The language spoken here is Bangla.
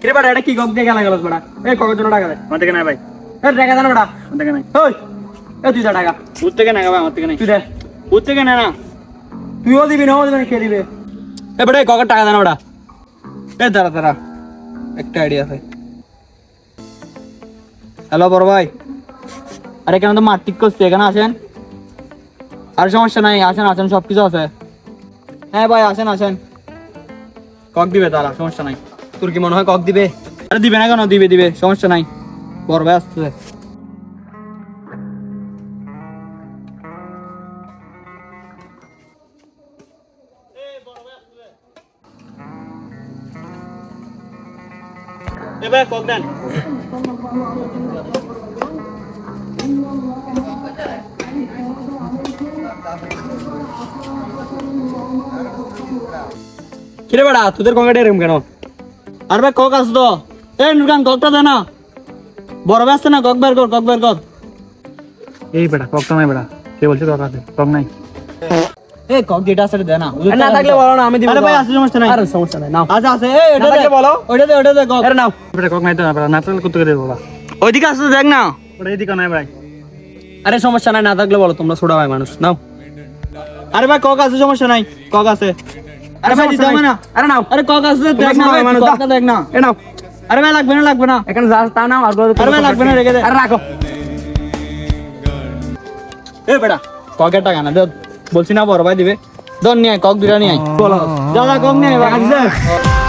কিরে বেটা এটা কি কক দিয়ে গেলা গেলস বেটা এই ককের জন্য টাকা দে আমার থেকে নাই ভাই, এ টাকা দে না বেটা আমার থেকে নাই। ওই এ তুই যা টাকা ওর থেকে নাই ভাই, আমার থেকে নাই। তুই দে ওর থেকে নে না। তুইও দিবি না ও দিবি না কে দিবে এ বেটা এই ককের টাকা দে না বেটা এ দাঁড়া দাঁড়া একটা আইডিয়া আছে হ্যালো বড় ভাই আরে কেন তো মাঠ ঠিক করছি এখানে আসেন আর সমস্যা নাই আসেন আসেন সবকিছু আছে হ্যাঁ ভাই আসেন আসেন কক দিবে তারা সমস্যা নাই তোর কি মনে হয় কক দিবে আরে দিবে না কেন দিবে দিবে সমস্যা নাই বড় ভাই আসছে এ ভাই কক দেন। কিরে বেড়া তোদের কঙ্কাটা এরকম কেন আর ভাই কক আস তো এই নুরকান ককটা দে না বড় ভাই আসছে না কক বের কর কক বের কর এই বেটা কক তো নাই বেটা, কে বলছে কক আছে? কক নাই। এই কক যেটা আছে দে না না থাকলে বলো না আমি দিব আরে ভাই আছে সমস্যা নাই আরে সমস্যা নাই নাও আচ্ছা আছে এই এটা না থাকলে বলো। ওইটা দে কক আরে নাও বেটা কক নাই তো না বেটা, না থাকলে কত করে দেবো বাবা? ওইদিকে আসছে দেখ না ওটা এদিকে নাই ভাই। আরে সমস্যা নাই না থাকলে বলো তোমরা ছোট ভাই মানুষ নাও আরে ভাই কক আছে সমস্যা নাই কক আছে আরে ভাই দিতে হবে না আরে নাও আরে কক আছে দেখ না ভাই ককটা দেখ না এ নাও আরে ভাই লাগবে না এখানে যা তা নাও আর আরে ভাই লাগবে না রেখে দে আরে রাখো এ বেটা ককের টাকা না দে বলছি না বড় ভাই দিবে দন নিয়ে আয়, কক দুটা নিয়ে আয়। বলো যা কক নিয়ে আয়, ভাই, আসছে।